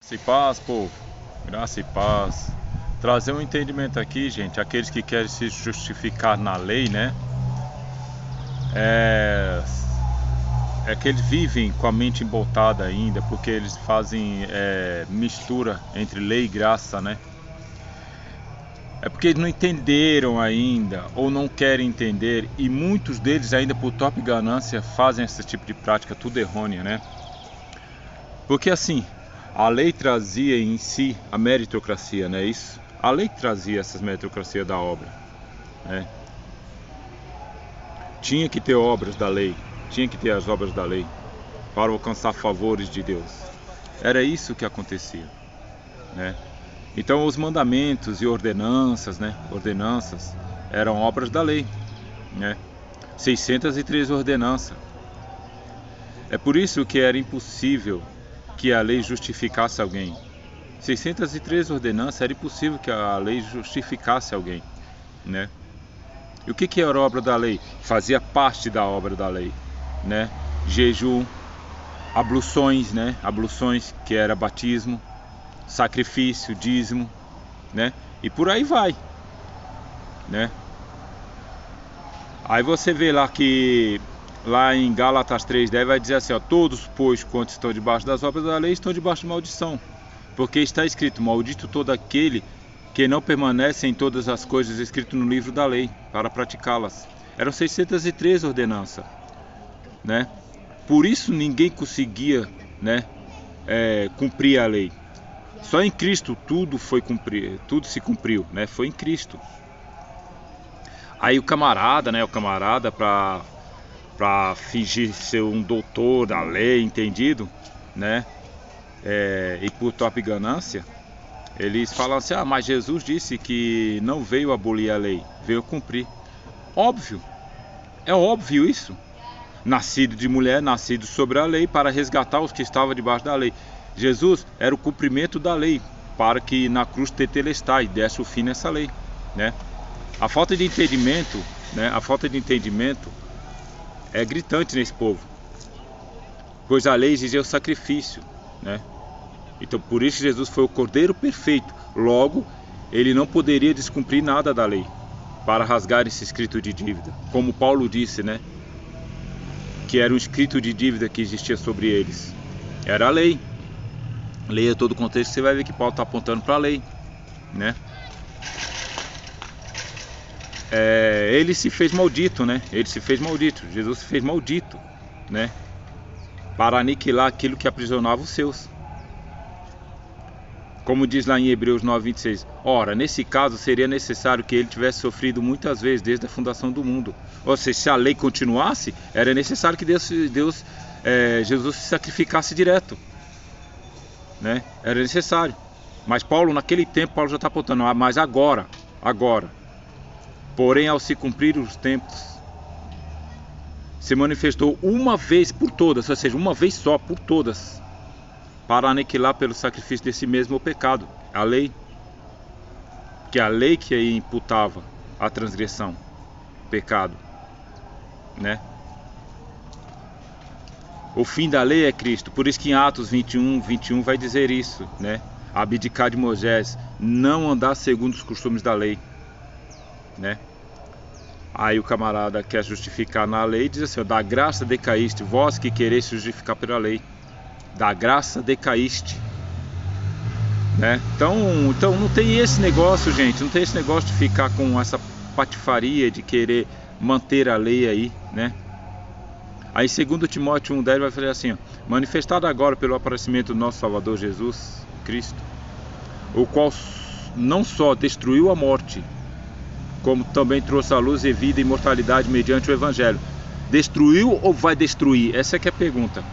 Graça e paz, povo. Graça e paz. Trazer um entendimento aqui, gente. Aqueles que querem se justificar na lei, né? É, é que eles vivem com a mente emboltada ainda, porque eles fazem mistura entre lei e graça, né? É porque eles não entenderam ainda, ou não querem entender, e muitos deles ainda por top ganância fazem esse tipo de prática tudo errônea, né? Porque assim, a lei trazia em si a meritocracia, não é isso? A lei trazia essas meritocracias da obra, né? Tinha que ter obras da lei, tinha que ter as obras da lei para alcançar favores de Deus. Era isso que acontecia, né? Então os mandamentos e ordenanças, né? Ordenanças eram obras da lei, né? 603 ordenanças. É por isso que era impossível que a lei justificasse alguém. 603 ordenanças, era impossível que a lei justificasse alguém, né? E o que era a obra da lei? Fazia parte da obra da lei, né? Jejum, abluções, né? Abluções, que era batismo, sacrifício, dízimo, né? E por aí vai, né? Aí você vê lá que lá em Gálatas 3:10 vai dizer assim, ó: todos, pois, quantos estão debaixo das obras da lei, estão debaixo de maldição. Porque está escrito: maldito todo aquele que não permanece em todas as coisas escritas no livro da lei, para praticá-las. Eram 603 ordenanças, né? Por isso ninguém conseguia, né, cumprir a lei. Só em Cristo tudo foi cumprir, tudo se cumpriu, né? Foi em Cristo. Aí o camarada, né, para fingir ser um doutor da lei, entendido, né? E por top ganância, eles falam assim: ah, mas Jesus disse que não veio abolir a lei, veio cumprir. Óbvio, é óbvio isso. Nascido de mulher, nascido sobre a lei, para resgatar os que estavam debaixo da lei. Jesus era o cumprimento da lei, para que na cruz tetelestai desse o fim nessa lei, né? A falta de entendimento, né? A falta de entendimento é gritante nesse povo, pois a lei exigia o sacrifício, né? Então por isso Jesus foi o Cordeiro perfeito. Logo, ele não poderia descumprir nada da lei para rasgar esse escrito de dívida, como Paulo disse, né? Que era um escrito de dívida que existia sobre eles. Era a lei. Leia todo o contexto, você vai ver que Paulo está apontando para a lei, né? Ele se fez maldito, né? Ele se fez maldito. Jesus se fez maldito, né? Para aniquilar aquilo que aprisionava os seus. Como diz lá em Hebreus 9:26, ora, nesse caso seria necessário que ele tivesse sofrido muitas vezes desde a fundação do mundo. Ou seja, se a lei continuasse, era necessário que Jesus se sacrificasse direto, né? Era necessário. Mas Paulo, naquele tempo, Paulo já está apontando: mas agora, porém, ao se cumprir os tempos, se manifestou uma vez por todas, ou seja, uma vez só por todas, para aniquilar pelo sacrifício desse mesmo o pecado, a lei, que é a lei que aí imputava a transgressão, o pecado, né? O fim da lei é Cristo. Por isso que em Atos 21 vai dizer isso, né? Abdicar de Moisés, não andar segundo os costumes da lei, né? Aí o camarada quer justificar na lei, diz assim: da graça decaíste, vós que quereis justificar pela lei. Da graça decaíste, né? Então não tem esse negócio, gente. Não tem esse negócio de ficar com essa patifaria de querer manter a lei aí, né? Aí 2 Timóteo 1:10 vai falar assim, ó: manifestado agora pelo aparecimento do nosso Salvador Jesus Cristo, o qual não só destruiu a morte, como também trouxe à luz e vida e imortalidade mediante o Evangelho. Destruiu ou vai destruir? Essa é que é a pergunta.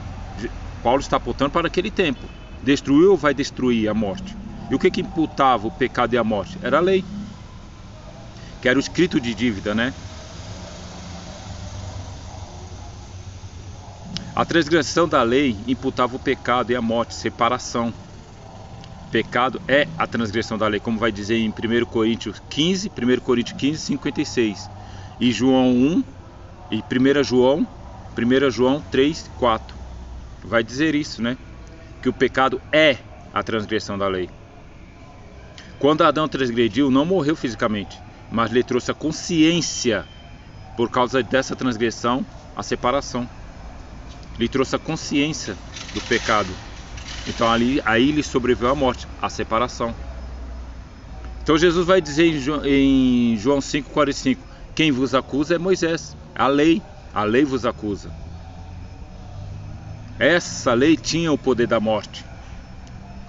Paulo está apontando para aquele tempo. Destruiu ou vai destruir a morte? E o que imputava o pecado e a morte? Era a lei, que era o escrito de dívida, né? A transgressão da lei imputava o pecado e a morte, separação. Pecado é a transgressão da lei, como vai dizer em 1 Coríntios 15, 56. E João 1 e 1 João 3:4. Vai dizer isso, né? Que o pecado é a transgressão da lei. Quando Adão transgrediu, não morreu fisicamente, mas lhe trouxe a consciência, por causa dessa transgressão, a separação. Lhe trouxe a consciência do pecado. Então aí lhe sobreviveu a morte, a separação. Então Jesus vai dizer em João 5,45: quem vos acusa é Moisés, a lei vos acusa. Essa lei tinha o poder da morte.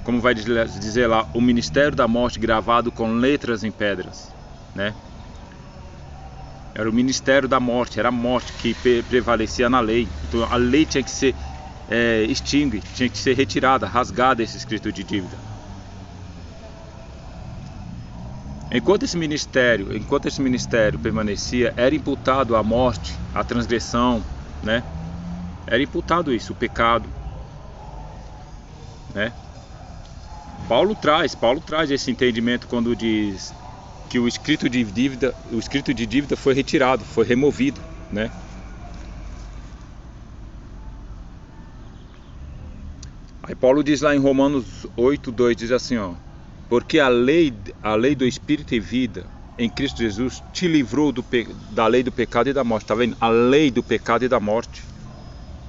Como vai dizer lá, o ministério da morte gravado com letras em pedras, né? Era o ministério da morte, era a morte que prevalecia na lei. Então a lei tinha que ser extingue, tinha que ser retirada, rasgada esse escrito de dívida. Enquanto esse ministério permanecia, era imputado a morte, a transgressão, né? Era imputado isso, o pecado, né? Paulo traz esse entendimento quando diz que o escrito de dívida foi retirado, foi removido, né? Aí Paulo diz lá em Romanos 8:2, diz assim, ó: porque a lei do Espírito e vida em Cristo Jesus te livrou da lei do pecado e da morte. Tá vendo? A lei do pecado e da morte.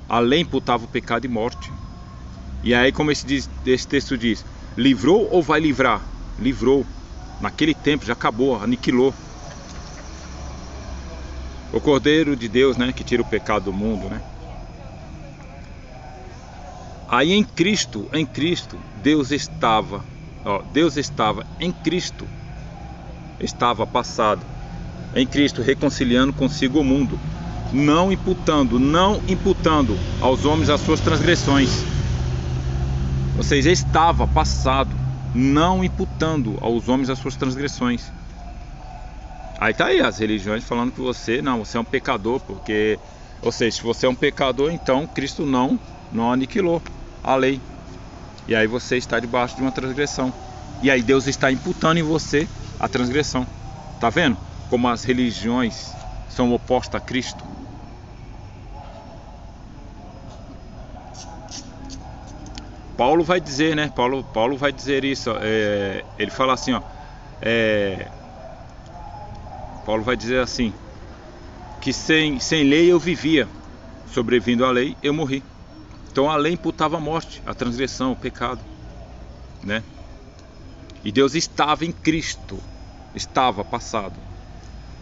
A lei imputava o pecado e morte. E aí, como esse texto diz, livrou ou vai livrar? Livrou. Naquele tempo já acabou, aniquilou. O Cordeiro de Deus, né, que tira o pecado do mundo, né? Aí em Cristo, Deus estava em Cristo, estava passado, em Cristo reconciliando consigo o mundo, não imputando aos homens as suas transgressões. Ou seja, estava passado, não imputando aos homens as suas transgressões. Aí tá aí as religiões falando que você é um pecador, porque, ou seja, se você é um pecador, então Cristo não aniquilou a lei. E aí você está debaixo de uma transgressão. E aí Deus está imputando em você a transgressão. Tá vendo como as religiões são opostas a Cristo? Paulo vai dizer, né? Paulo vai dizer isso. Ele fala assim, ó. Paulo vai dizer assim: que sem lei eu vivia, sobrevindo à lei eu morri. Então a lei imputava a morte, a transgressão, o pecado, né? E Deus estava em Cristo, estava passado.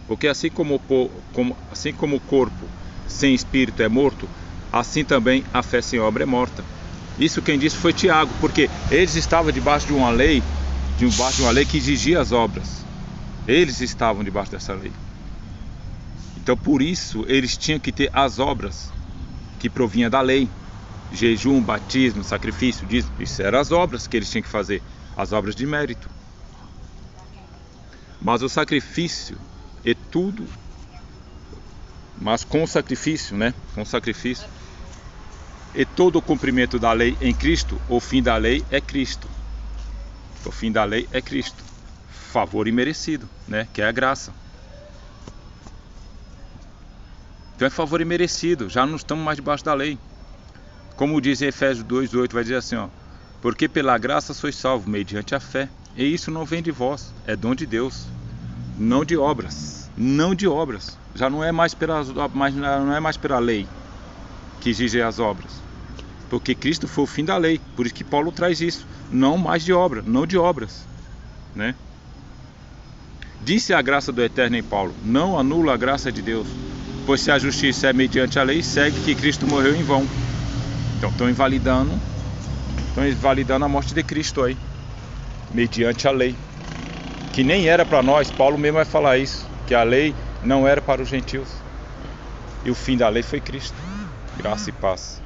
Porque assim como o corpo sem espírito é morto, assim também a fé sem obra é morta. Isso quem disse foi Tiago, porque eles estavam debaixo de uma lei que exigia as obras. Eles estavam debaixo dessa lei. Então por isso eles tinham que ter as obras que provinham da lei. Jejum, batismo, sacrifício, isso eram as obras que eles tinham que fazer, as obras de mérito. Mas o sacrifício é tudo, mas com o sacrifício, né? Com o sacrifício e todo o cumprimento da lei em Cristo, o fim da lei é Cristo. O fim da lei é Cristo. Favor imerecido, né? Que é a graça. Então é favor imerecido, já não estamos mais debaixo da lei. Como diz em Efésios 2:8, vai dizer assim, ó: porque pela graça sois salvos, mediante a fé. E isso não vem de vós, é dom de Deus, não de obras. Não de obras. Já não é mais pela lei que exige as obras. Porque Cristo foi o fim da lei. Por isso que Paulo traz isso. Não mais de obra, não de obras, né? Disse a graça do Eterno em Paulo: não anula a graça de Deus, pois se a justiça é mediante a lei, segue que Cristo morreu em vão. Então estão invalidando a morte de Cristo aí, mediante a lei, que nem era para nós. Paulo mesmo vai falar isso, que a lei não era para os gentios, e o fim da lei foi Cristo. Graça e paz.